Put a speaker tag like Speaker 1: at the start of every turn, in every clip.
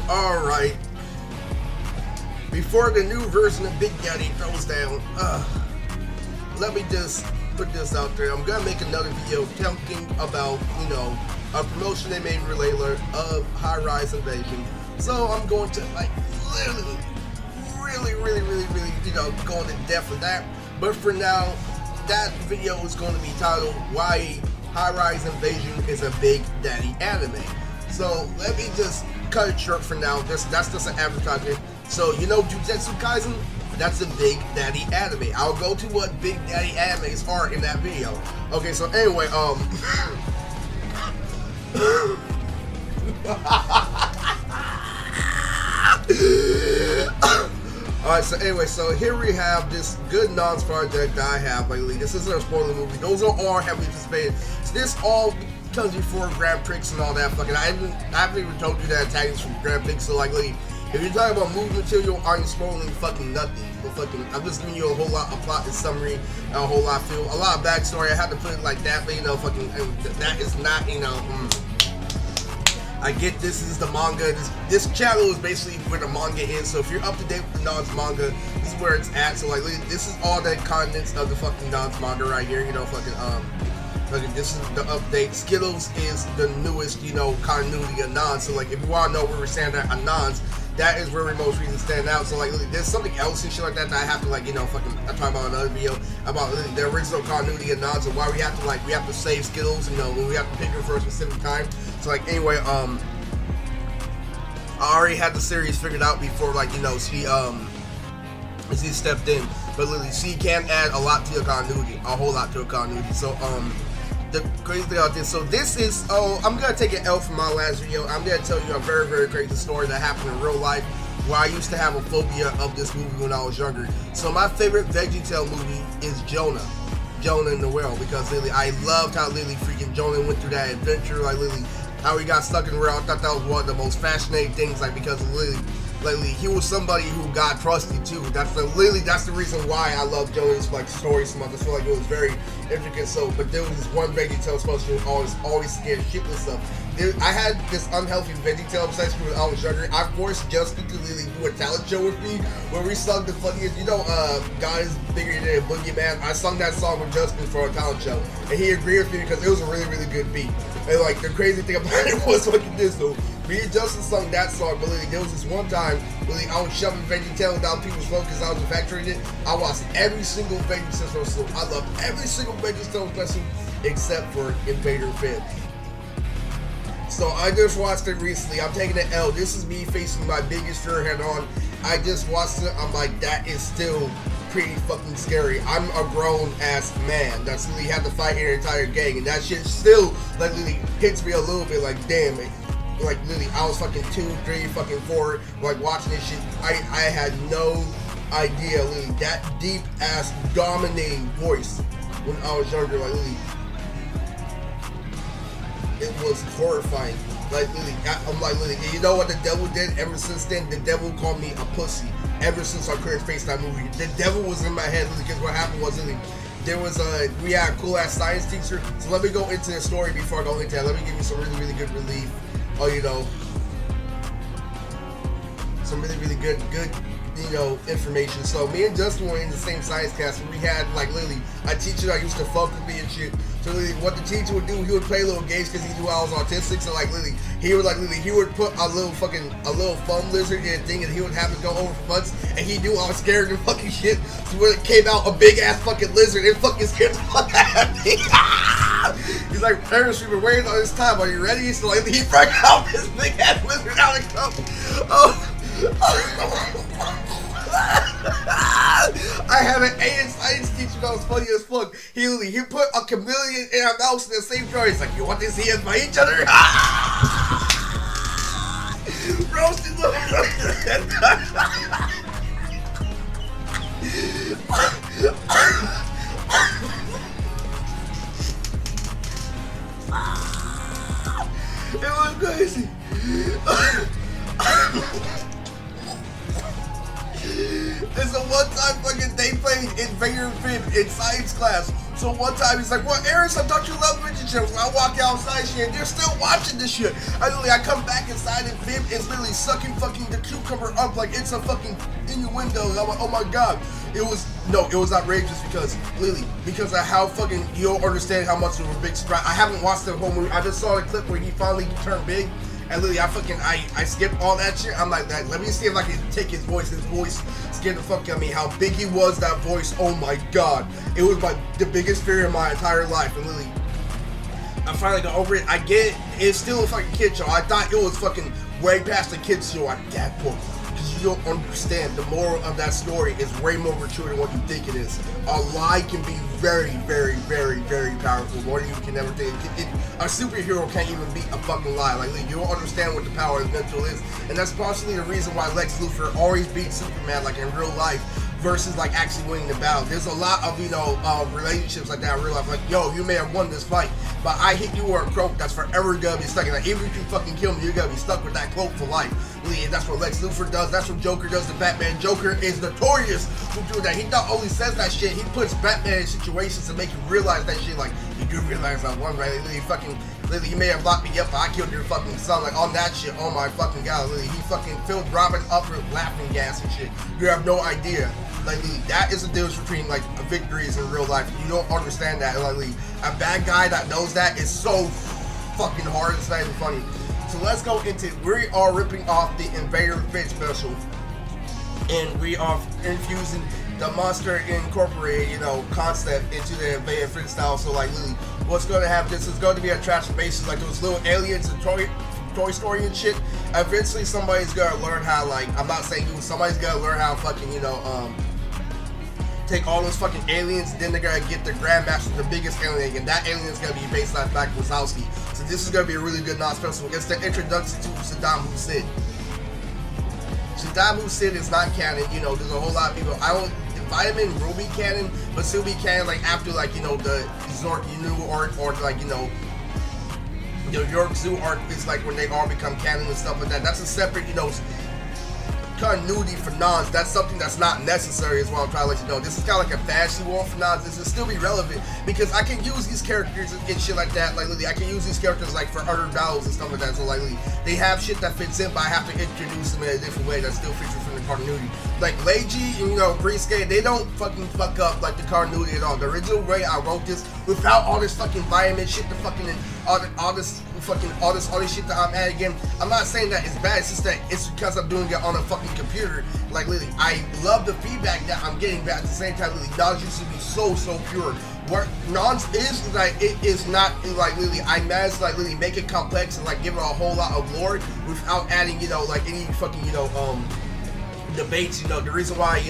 Speaker 1: Alright. Before the new version of Big Daddy throws down, let me just put this out there. I'm gonna make another video talking about, a promotion they made for Layla of High Rise Invasion. So I'm going to literally, really, go into depth with that. But for now, that video is going to be titled Why High Rise Invasion is a Big Daddy Anime. So let me just cut it short for now. That's just an advertisement. So Jujutsu Kaisen? That's a Big Daddy anime. I'll go to what Big Daddy animes are in that video. Okay, so anyway, Alright, so here we have this good Nonz project that I have lately. This isn't a spoiler movie. Those are all heavily anticipated. So this all comes before Grand Prix and all that fucking. I haven't even told you that tags from Grand Prix, so if you're talking about movie material, I'm spoiling fucking nothing. But I'm just giving you a whole lot of plot and summary, and a whole lot of feel, a lot of backstory. I had to put it like that, but that is not, I get this is the manga. This channel is basically where the manga is. So if you're up to date with the Nonz manga, this is where it's at. So this is all the contents of the fucking Nonz manga right here. This is the update. Skittles is the newest, continuity of Nonz. So if you want to know where we're standing at on Nonz, that is where we most recently stand out. So there's something else and shit like that I have to I'm talking about another video about the original continuity of Nonz and why we have to save Skittles, when we have to pick her for a specific time. So anyway, I already had the series figured out before she stepped in, but she can add a lot to the continuity, a whole lot to the continuity. So the crazy thing about this, so this is, I'm gonna take an L from my last video. I'm gonna tell you a very, very crazy story that happened in real life where I used to have a phobia of this movie when I was younger. So my favorite VeggieTale movie is Jonah in the Whale, because I loved how freaking Jonah went through that adventure, how he got stuck in the whale. I thought that was one of the most fascinating things, because he was somebody who got trusted too. That's the reason why I love Jonah's story so much. I feel like it was very intricate. So, but there was this one VeggieTale supposed to always scared shitless of. I had this unhealthy VeggieTale obsession when I was younger. I forced Justin to do a talent show with me where we sung the funniest, God is bigger than a boogeyman. I sung that song with Justin for a talent show, and he agreed with me because it was a really, really good beat. And the crazy thing about it was this though. Me and Justin sung that song, but there was this one time I was shoving VeggieTale down people's throats because I was infatuated. I watched every single VeggieTale special. I loved every single VeggieTale special except for Invader Fib. So I just watched it recently. I'm taking an L. This is me facing my biggest fear head on. I just watched it. I'm like, that is still pretty fucking scary. I'm a grown ass man that's had to fight an entire gang, and that shit still hits me a little bit. Damn it. I was fucking 2, 3, fucking 4, watching this shit. I had no idea, that deep ass dominating voice when I was younger, it was horrifying. I'm you know what the devil did ever since then? The devil called me a pussy. Ever since I couldn't face that movie, the devil was in my head, because what happened was, we had a cool ass science teacher. So let me go into the story before I go into that. Let me give you some really, really good relief. Some really, really good, information. So me and Justin were in the same science class, and we had a teacher that used to fuck with me and shit. So what the teacher would do, he would play little games because he knew I was autistic. So he would put a little foam lizard in a thing, and he would have it go over for months, and he knew I was scared of fucking shit. So when it came out, a big ass fucking lizard, it fucking scared the fuck out of me. He's like, parents, we've been waiting all this time. Are you ready? So he brought out this big ass lizard out and come. I had an A in science teacher that was funny as fuck. He put a chameleon and a mouse in the same jar. He's like, you want to see us by each other? Roasted It was crazy. It's a one-time fucking they played Invader Fib in science class. So one time he's like, "Well, Eris, I thought you loved relationships." I walk outside shit and they're still watching this shit. I come back inside and Viv is literally sucking fucking the cucumber up like it's a fucking innuendo. I'm like, oh my god. It was outrageous because of how fucking, you don't understand how much of a big surprise. I haven't watched the whole movie. I just saw the clip where he finally turned big. And literally, I skipped all that shit. I'm like, let me see if I can take his voice. His voice scared the fuck out of me. How big he was, that voice. Oh my god. It was the biggest fear in my entire life. And literally, I finally got over it. I get it. It's still a fucking kid show. I thought it was fucking way past the kid show at that point. Because you don't understand. The moral of that story is way more mature than what you think it is. A lie can be very, very, very, very powerful. More than you can ever think. A superhero can't even beat a fucking lie. Like, you don't understand what the power of mental is. And that's partially the reason why Lex Luthor always beats Superman, like in real life, versus like actually winning the battle. There's a lot of, relationships like that in real life. Like, yo, you may have won this fight, but I hit you with a cloak that's forever gonna be stuck in. Like, even if you fucking kill me, you're gonna be stuck with that cloak for life. Really, and that's what Lex Luthor does. That's what Joker does to Batman. Joker is notorious for doing that. He not only says that shit, he puts Batman in situations to make you realize that shit. Like, you do realize I won, right? Literally, you may have locked me up, but I killed your fucking son. Like, on that shit, oh my fucking god. Literally, he fucking filled Robin up with laughing gas and shit. You have no idea. Like, literally, that is the difference between, like, victories in real life. You don't understand that. Like, literally, a bad guy that knows that is so fucking hard. It's not even funny. So let's go into, we are ripping off the Invader Vert special. And we are infusing the Monster Incorporated, concept into the Invader Vert style. So, like, literally, what's going to happen, this is going to be a transformation, like those little aliens and Toy Story and shit. Eventually, somebody's going to learn how, like, I'm not saying you, somebody's going to learn how fucking, take all those fucking aliens, and then they're gonna get the Grandmaster, the biggest alien, and that alien is gonna be based on Black Wazowski. So this is gonna be a really good non-special. It's the introduction to Saddam Hussein. Saddam Hussein is not canon. There's a whole lot of people. Vitamin will be canon, but still be canon like after the Zork Inu arc, or like the York Zoo arc is like when they all become canon and stuff like that. That's a separate continuity for Nonz. That's something that's not necessary, is what I'm trying to let you know. This is kind of like a fantasy world for Nonz. This will still be relevant because I can use these characters and shit like that. Like, literally, I can use these characters like for other battles and stuff like that. So, like, literally, they have shit that fits in, but I have to introduce them in a different way that still features from the continuity. Like Leiji and Brisket, they don't fucking fuck up like the continuity at all. The original way I wrote this, without all this fucking environment shit, all this shit that I'm adding again. I'm not saying that it's bad. It's just that it's because I'm doing it on a fucking computer. Like, literally, I love the feedback that I'm getting, but at the same time, literally, Nonz used to be so pure. What Nonz is like, it is not like, literally, I managed to like literally make it complex and like give it a whole lot of lore without adding like any fucking debates. The reason why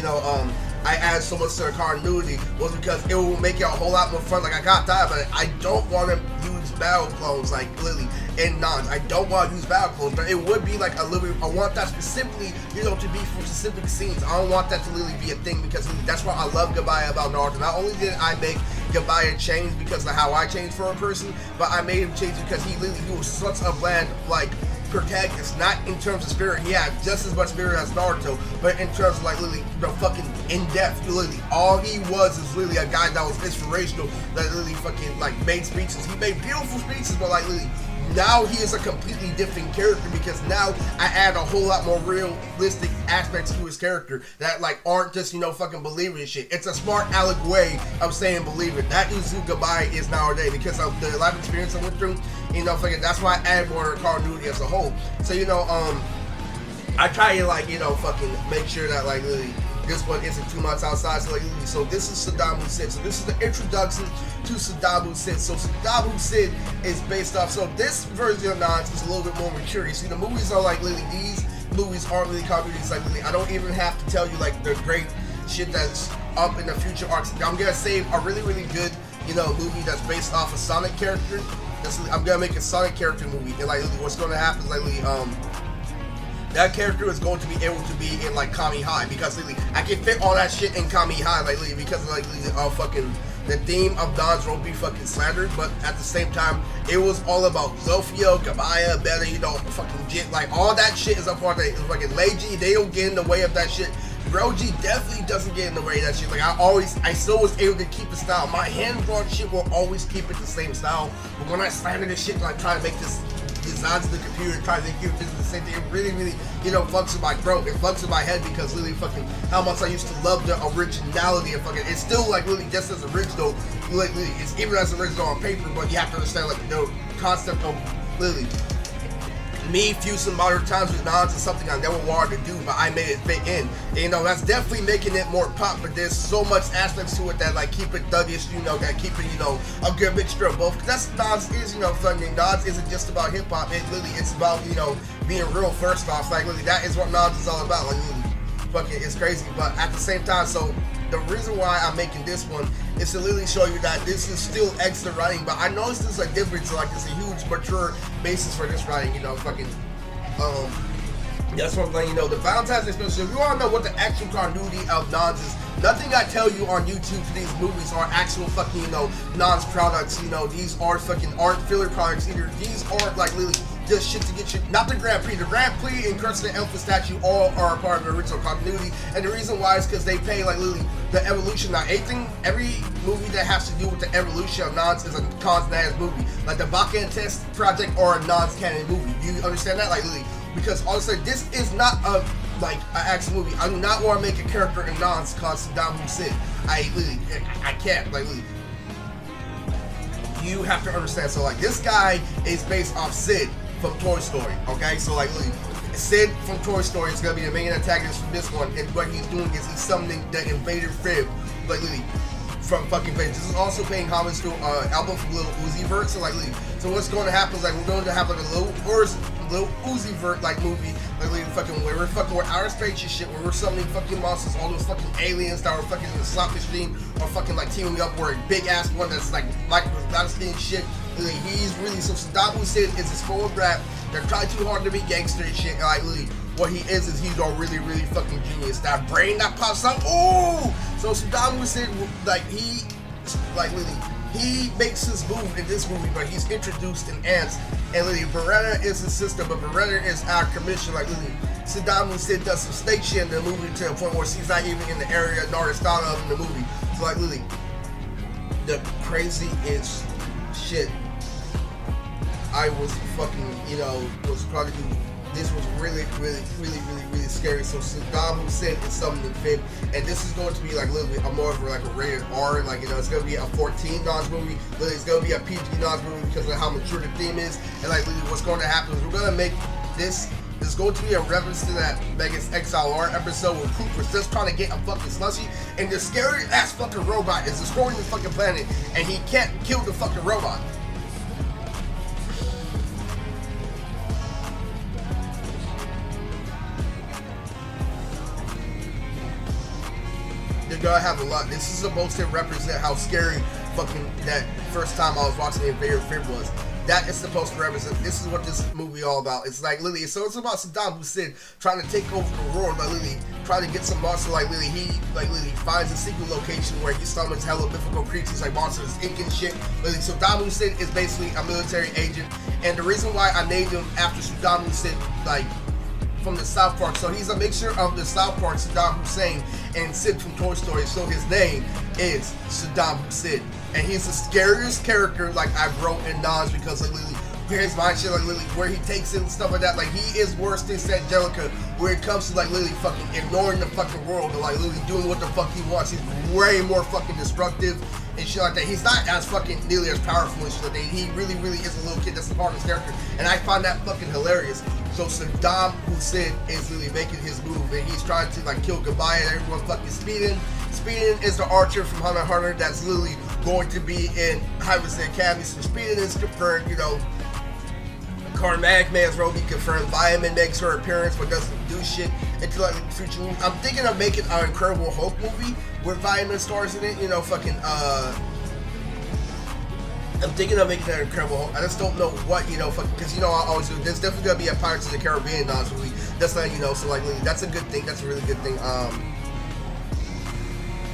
Speaker 1: I added so much to the continuity was because it will make it a whole lot more fun. Like, I got that, but I don't want to use battle clones, like, literally, in Nonz. I don't want to use battle clones, but it would be like a little bit, I want that specifically, to be for specific scenes. I don't want that to literally be a thing, because that's why I love Gabaya about Naruto. Not only did I make Gabaya change because of how I changed for a person, but I made him change because he was such a bland, like, protagonist, not in terms of spirit. He had just as much spirit as Naruto, but in terms of like literally fucking in-depth. Literally, all he was is literally a guy that was inspirational, that literally fucking like made speeches. He made beautiful speeches, but like literally now he is a completely different character, because now I add a whole lot more realistic aspects to his character that like aren't just fucking believing shit. It's a smart aleck way of saying believe it. That is who Gabaya is nowadays, because of the life experience I went through. Fucking that's why I add more continuity as a whole. So I try to fucking make sure that like literally this one isn't too much outside. So so this is Saddam Hussein. So this is the introduction to Saddam Hussein. So Saddam Hussein is based off. So this version of Nonz is a little bit more mature. You see, the movies are like literally, these movies aren't really comedies. Like literally, I don't even have to tell you like the great shit that's up in the future arcs. I'm gonna save a really good movie that's based off a Sonic character. I'm gonna make a Sonic character movie, and like what's gonna happen is like that character is going to be able to be in like Kami High, because I can fit all that shit in Kami High, like because fucking the theme of Nonz won't be fucking slandered, but at the same time it was all about Zofio, Gabaya, Better, fucking Jit, like all that shit is a part of it. Fucking Leiji, they don't get in the way of that shit, Bro-G definitely doesn't get in the way of that shit. Like, I still was able to keep the style. My hand-drawn shit will always keep it the same style. But when I slam this shit, like, try to make this designs of the computer, try to make it the same thing, it really, you know, fucks with my throat. It fucks with my head because literally fucking how much I used to love the originality of fucking, it's still like really just as original, like literally, it's even as original on paper, but you have to understand like the concept of literally me fusing modern times with Nonz is something I never wanted to do, but I made it fit in. And, you know, that's definitely making it more pop, but there's so much aspects to it that like keep it thuggish, you know, that keep it, you know, a good mixture of both. That's Nonz is, you know, fucking Nonz isn't just about hip hop. It literally it's about, you know, being real first off. Like literally that is what Nonz is all about. Like literally, fucking it's crazy. But at the same time, so the reason why I'm making this one is to literally show you that this is still extra writing, but I noticed there's a difference, like there's a huge mature basis for this writing, you know, fucking, that's what I'm letting you know. The Valentine's Day special, if you want to know what the actual continuity of Nonz is, nothing I tell you on YouTube for these movies are actual fucking, you know, Nonz products, you know, these are fucking aren't filler products either, these aren't like literally just shit to get you, not the Grand Prix. The Grand Prix and Curse of the Elephant statue all are a part of the original continuity, and the reason why is because they pay like literally the evolution. Now, every movie that has to do with the evolution of Nonz is a Nonz movie, like the Baka and Test Project or a Nonz canon movie. Do you understand that? Like literally, because honestly, this is not a like an action movie. I do not want to make a character in Nonz called Saddam Hussein. I can't. Like literally, you have to understand. So like this guy is based off Sid from Toy Story, okay? So like literally, Sid from Toy Story is gonna be the main antagonist from this one, and what he's doing is he's summoning the Invader Fib, like literally, from fucking Vert. This is also paying homage to album from Lil Uzi Vert. So like literally, so what's going to happen is like we're going to have like a Lil Uzi Vert like movie, like literally fucking where we're fucking with outer space and shit, where we're summoning fucking monsters, all those fucking aliens that are fucking in the slot machine, or fucking like teaming up where a big ass one that's like Dynasty and shit. He's really, so Saddam Hussein is his full of rap. They're trying too hard to be gangster and shit. Like, literally, what he is he's a really, really fucking genius. That brain that pops out, ooh! So Saddam Hussein, like, literally, he makes his move in this movie, but he's introduced in ants. And literally, Beretta is his sister, but Beretta is our commission. Like, literally, Saddam Hussein does some snake shit in the movie to the point where she's not even in the area nor style of in the movie. So, like, literally, the craziest shit I was fucking, you know, was probably, this was really, really, really, really, really scary. So Saddam Hussein is something fit, and this is going to be like literally a more of like a rated R, like, you know, it's going to be a 14 Nonz movie, literally it's going to be a PG Nonz movie because of how mature the theme is, and like literally what's going to happen is we're going to make this is going to be a reference to that Megan's XLR episode where Cooper's just trying to get a fucking slushy, and the scary ass fucking robot is destroying the fucking planet, and he can't kill the fucking robot. They're gonna have a lot. This is supposed to represent how scary fucking that first time I was watching the Invader Fib was. That is supposed to represent. This is what this movie all about. It's like literally, so it's about Saddam Hussein trying to take over the world, like literally trying to get some monsters. Like literally, he finds a secret location where he summons hella mythical creatures like monsters, Inc and shit. Literally, Saddam Hussein is basically a military agent, and the reason why I named him after Saddam Hussein, like, from the South Park. So he's a mixture of the South Park Saddam Hussein and Sid from Toy Story. So his name is Saddam Hussein, and he's the scariest character like I wrote in Nonz because like literally his mind shit, like literally where he takes it and stuff like that. Like he is worse than Angelica where it comes to like literally fucking ignoring the fucking world and like literally doing what the fuck he wants. He's way more fucking destructive and shit like that. He's not as fucking nearly as powerful and shit like that. He really, really is a little kid. That's the part of his character, and I find that fucking hilarious. So Saddam Hussein is really making his move, and he's trying to like kill Gabaya and everyone fucking speeding. Speeding is the archer from Hunter x Hunter that's literally going to be in High Academy. So Speeding is confirmed, you know. Carmack Man's Roby confirmed. Vitamin makes her appearance but doesn't do shit until like the future movie. I'm thinking of making an Incredible Hulk movie where Vitamin stars in it, you know, fucking I'm thinking of making an Incredible Hulk. I just don't know what, you know, fucking, because, you know, I always do. There's definitely gonna be a Pirates of the Caribbean Nonz movie. That's not, you know, so like, that's a good thing. That's a really good thing.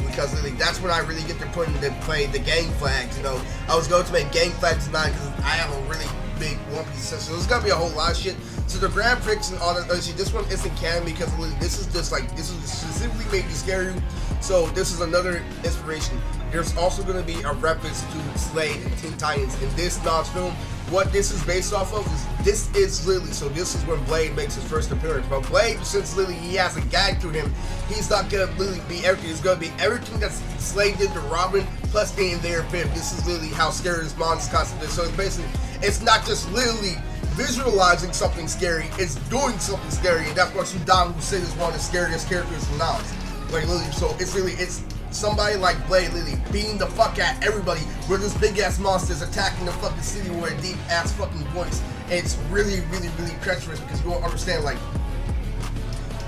Speaker 1: Because really, that's when I really get to put into play the gang flags. You know, I was going to make gang flags tonight because I have a really big One Piece session. So there's gonna be a whole lot of shit. So the Grand Prix and all that other shit, this one isn't canon because this is just like, this is specifically made to scare you. So this is another inspiration. There's also gonna be a reference to Slade and Teen Titans in this Nonz film. What this is based off of is, this is literally, so this is when Blade makes his first appearance. But Blade, since literally he has a gag through him, he's not gonna literally be everything. It's gonna be everything that Slade did to Robin, plus being there for him. This is literally how scary this monster concept is. So it's basically, it's not just literally visualizing something scary, it's doing something scary, and that's what Saddam Hussein is one of the scariest characters in Nonz. Like literally, so it's really, it's somebody like Blade literally beating the fuck at everybody, where this big ass monster is attacking the fucking city with a deep ass fucking voice. And it's really, really, really treacherous because you don't understand, like,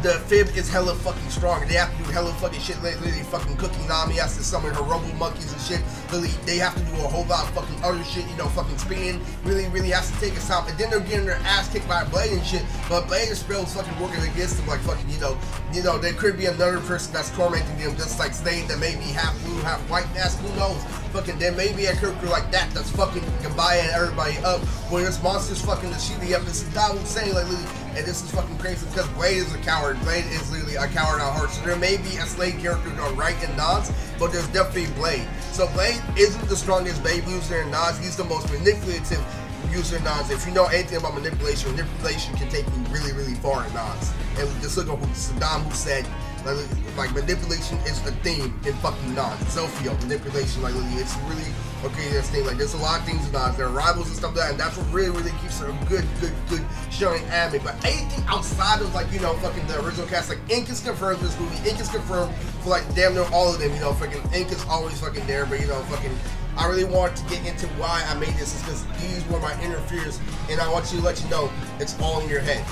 Speaker 1: the Fib is hella fucking strong, and they have to do hella fucking shit. Literally, fucking Cookie Nami has to summon her robo monkeys and shit. Literally, they have to do a whole lot of fucking other shit, you know, fucking spinning. Really, really has to take his time. And then they're getting their ass kicked by Blade and shit. But Blade is spells fucking working against them, like fucking, you know, there could be another person that's tormenting them, just like Slade, that may be half blue, half white mask, who knows? Fucking, there may be a character like that that's fucking buying everybody up, where this monster's fucking the shooting up. This is Saddam Hussein, like literally. And this is fucking crazy because Blade is a coward. Blade is literally a coward at heart. So there may be a Slade character on right in Nonz, but there's definitely Blade. So Blade isn't the strongest Blade user in Nonz. He's the most manipulative user in Nonz. If you know anything about manipulation, manipulation can take you really, really far in Nonz. And just look at what Saddam Hussein said. Like manipulation is a theme in fucking Nonz. Zofio, manipulation, like it's really okay. This thing, like there's a lot of things in Nonz. There are rivals and stuff like that, and that's what really, really keeps it a good showing anime. But anything outside of like, you know, fucking the original cast, like Ink is confirmed for this movie. Ink is confirmed for like damn near all of them. You know, fucking Ink is always fucking there, but you know, fucking. I really wanted to get into why I made this, is because these were my inner fears, and I want to let you know it's all in your head.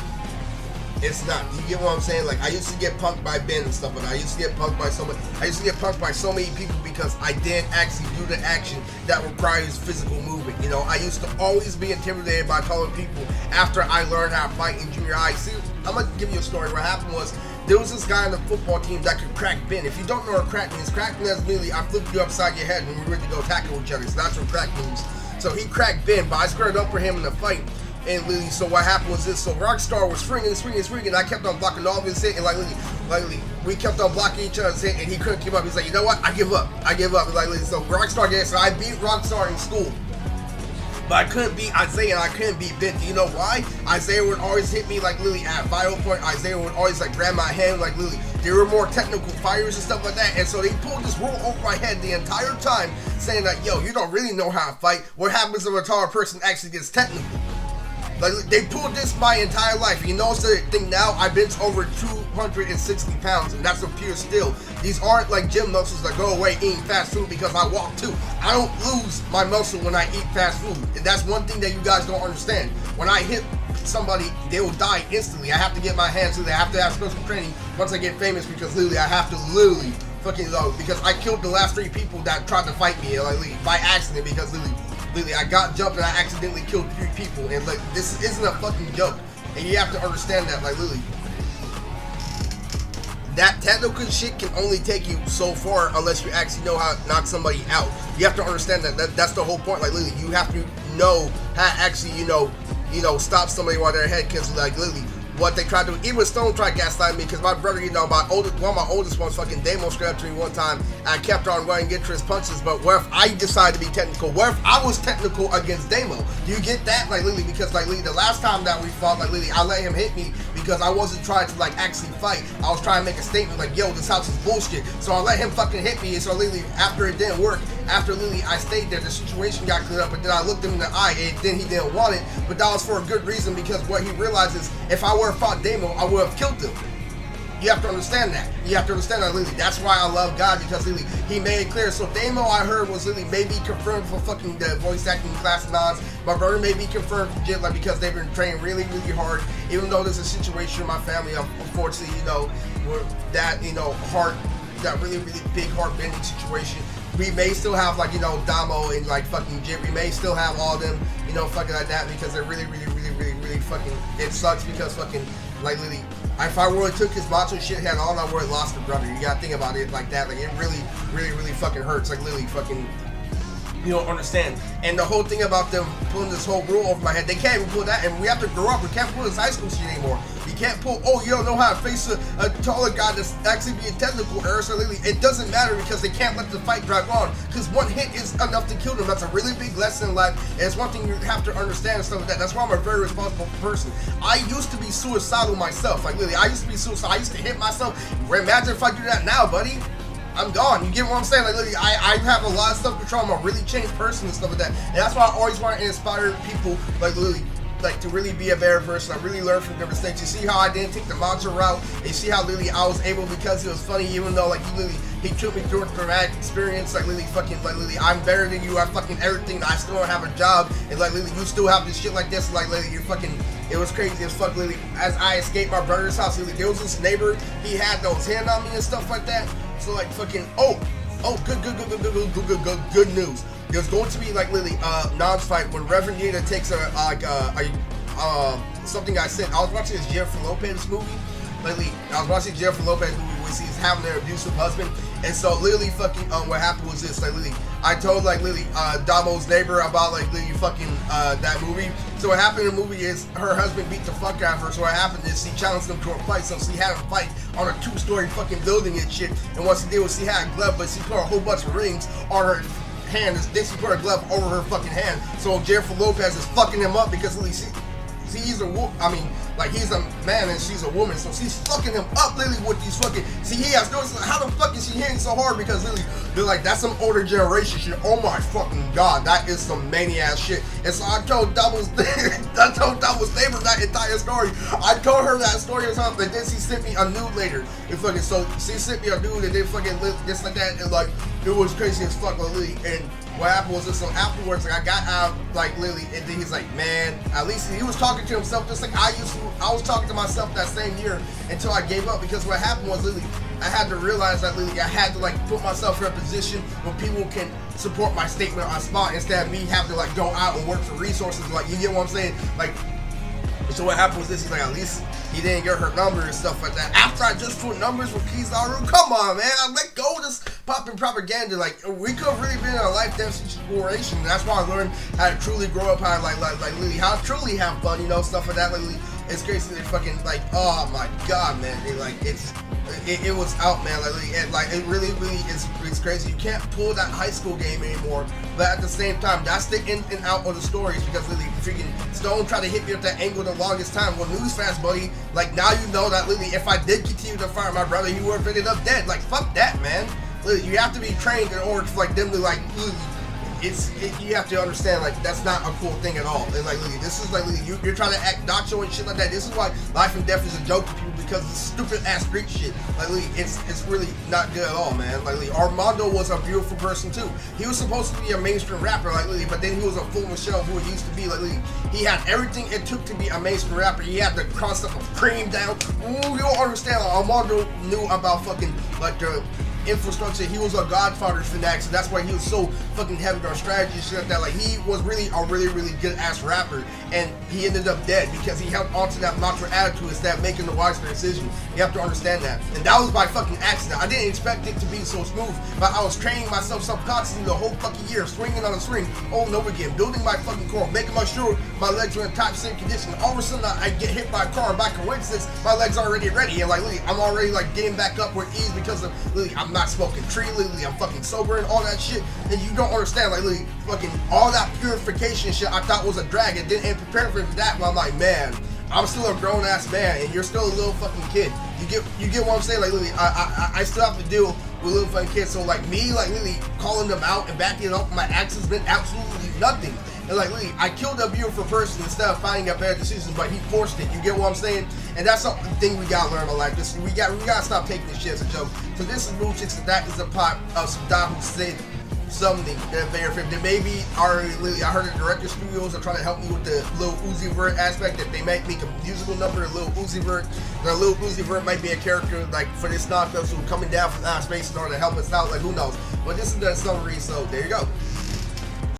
Speaker 1: It's not. You get what I'm saying? Like, I used to get punked by Ben and stuff, but I used to get punked by so many people because I didn't actually do the action that requires physical movement. You know, I used to always be intimidated by taller people after I learned how to fight in junior high. See, I'm gonna give you a story. What happened was, there was this guy on the football team that could crack Ben. If you don't know what crack means literally I flipped you upside your head when we were to go tackle each other. So that's what crack means. So he cracked Ben, but I squared up for him in the fight. And literally, so what happened was this. So Rockstar was swinging, and I kept on blocking all of his hit, and like literally, we kept on blocking each other's hit, and he couldn't keep up. He's like, you know what? I give up. And like literally, so Rockstar gets. So I beat Rockstar in school, but I couldn't beat Isaiah, and I couldn't beat Ben. Do you know why? Isaiah would always hit me like literally at vital point. Isaiah would always like grab my hand like literally. There were more technical fighters and stuff like that, and so they pulled this rule over my head the entire time, saying like, yo, you don't really know how to fight. What happens if a taller person actually gets technical? Like, they pulled this my entire life. You know, so the thing now, I bench over 260 pounds, and that's a pure still. These aren't like gym muscles that go away eating fast food because I walk too. I don't lose my muscle when I eat fast food. And that's one thing that you guys don't understand. When I hit somebody, they will die instantly. I have to get my hands through. I have to have special training once I get famous, because literally, I have to literally fucking because I killed the last 3 people that tried to fight me like by accident, because literally I got jumped and I accidentally killed 3 people, and like this isn't a fucking joke, and you have to understand that. Like literally, that technical shit can only take you so far unless you actually know how to knock somebody out. You have to understand that's the whole point. Like literally, you have to know how to actually you know stop somebody while they're ahead, because like literally, what they tried to do, even Stone tried gaslighting me, because my brother, you know, one of my oldest ones, fucking Damo, straight up to me one time, and I kept on running into his punches. But what if I decided to be technical? What if I was technical against Damo? Do you get that? Like literally, because like literally, the last time that we fought, like literally, I let him hit me because I wasn't trying to like actually fight. I was trying to make a statement like, yo, this house is bullshit. So I let him fucking hit me, and so literally, after it didn't work, after literally I stayed there, the situation got cleared up, and then I looked him in the eye, and then he didn't want it, but that was for a good reason, because what he realizes, if I would have fought Damo, I would have killed him. You have to understand that. You have to understand that, literally. That's why I love God, because literally, he made it clear. So Damo, I heard, was literally maybe confirmed for fucking the voice acting class Nonz. My brother may be confirmed for Jit, like, because they've been training really, really hard. Even though there's a situation in my family, unfortunately, you know, where that, you know, that really, really big heart-bending situation. We may still have, like, you know, Damo and, like, fucking Jit. We may still have all them, you know, fucking like that, because they're really, really, really, really, really fucking, it sucks, because fucking, like, literally, if I really took his macho shit head on, I would have lost a brother. You gotta think about it like that. Like, it really, really, really fucking hurts. Like, literally, fucking, You don't understand. And the whole thing about them pulling this whole rule over my head, they can't even pull that, and we have to grow up. We can't pull this high school shit anymore. You can't pull, oh, you don't know how to face a taller guy that's actually being technical error. So literally, it doesn't matter because they can't let the fight drag on, because one hit is enough to kill them. That's a really big lesson in life, and it's one thing you have to understand and stuff like that. That's why I'm a very responsible person. I used to be suicidal myself. Like literally, I used to be suicidal. I used to hit myself. Imagine if I do that now, buddy. I'm gone. You get what I'm saying? Like, literally, I have a lot of self-control. I'm a really changed person and stuff like that. And that's why I always want to inspire people, like, literally, like, to really be a better person. I really learn from their mistakes. You see how I didn't take the mantra route? And you see how, literally, I was able because it was funny, even though, like, he took me through a traumatic experience. Like, literally, fucking, like, literally, I'm better than you. I fucking everything. I still don't have a job. And, like, literally, you still have this shit like this. Like, literally, you're fucking... It was crazy as fuck, literally. As I escaped my brother's house, literally, there was this neighbor. He had those hand on me and stuff like that. So like fucking good news. There's going to be like literally Nonz fight when Reverend Yeda takes something I said. I was watching this Jennifer Lopez movie. Lately, I was watching Jennifer Lopez movie where she's having an abusive husband, and so literally fucking what happened was this. Like literally, I told like literally Damo's neighbor about like literally fucking that movie. So what happened in the movie is her husband beat the fuck out of her. So what happened is she challenged him to a fight. So she had a fight on a 2-story fucking building and shit. And what she did was she had a glove, but she put a whole bunch of rings on her hand. Then she put a glove over her fucking hand. So Jennifer Lopez is fucking him up because literally he's he's a man and she's a woman, so she's fucking him up literally with these fucking. See, he has noticed like, how the fuck is she hitting so hard? Because literally, they're like, that's some older generation shit. Oh my fucking god, that is some maniac shit. And so I told Damo's neighbor that entire story. I told her that story or something, and then she sent me a nude later. And fucking, so she sent me a nude, and then fucking this like that, and like it was crazy as fuck, literally. And what happened was this, so afterwards, like, I got out, like, literally, and then he's like, man, at least he was talking to himself just like I was talking to myself that same year until I gave up, because what happened was, literally, I had to realize that, literally, I had to, like, put myself in a position where people can support my statement on spot instead of me having to, like, go out and work for resources, like, you get what I'm saying? Like, so what happened was this, he's like, at least he didn't get her number and stuff like that. After I just put numbers with Kizaru, come on, man, I let go of this popping propaganda. Like, we could have really been in a life-death situation. And that's why I learned how to truly grow up, how literally, how to truly have fun, you know, stuff like that. Literally, it's crazy. They fucking, like, oh my god, man, it was out, man. It really it's crazy. You can't pull that high school game anymore, but at the same time, that's the in and out of the stories, because literally freaking Stone tried to hit me at that angle the longest time. Well, newsflash, buddy, like, now you know that literally if I did continue to fire my brother, he would have ended up dead. Like, fuck that, man. Literally, you have to be trained in order for like them to like you have to understand, like, that's not a cool thing at all. And like, literally, this is like, literally, you're trying to act nacho and shit like that. This is why life and death is a joke to people, because it's stupid ass street shit. Like, literally, it's really not good at all, man. Like, literally, Armando was a beautiful person too. He was supposed to be a mainstream rapper, like, literally, but then he was a full Michelle who he used to be. Like, literally, he had everything it took to be a mainstream rapper. He had the concept of cream down. Ooh, you don't understand. Like, Armando knew about fucking like the infrastructure. He was a Godfather fanatic, so that's why he was so fucking heavy on strategy and shit like that. Like, he was really a really good ass rapper, and he ended up dead because he held onto that mantra attitude instead of making the wiser decision. You have to understand that, and that was by fucking accident. I didn't expect it to be so smooth, but I was training myself subconsciously the whole fucking year, swinging on a swing over and over again, building my fucking core, making sure my legs were in top same condition. All of a sudden, I get hit by a car, and by coincidence, my legs are already ready, and like, literally, I'm already like getting back up with ease because of, literally, I'm not smoking tree, literally, I'm fucking sober and all that shit. And you don't understand, like, literally, fucking all that purification shit I thought was a drag, and didn't prepare for that. But I'm like, man, I'm still a grown ass man, and you're still a little fucking kid. You get what I'm saying? Like, literally, I still have to deal with little fucking kids. So like me, like, literally calling them out and backing it up, my actions meant absolutely nothing. And like, literally, I killed a beautiful person instead of finding a better decision, but he forced it. You get what I'm saying? And that's something thing we gotta learn about life. We gotta stop taking this shit as a joke. So this is Move Chicks, and that is a part of some Don who said something that very fair. They may be already, I heard the director studios are trying to help me with the Lil Uzi Vert aspect, that they might make a musical number of Lil Uzi Vert. Now Lil Uzi Vert might be a character like for this knockout, so coming down from outer space in order to help us out, like, who knows. But this is the summary, so there you go.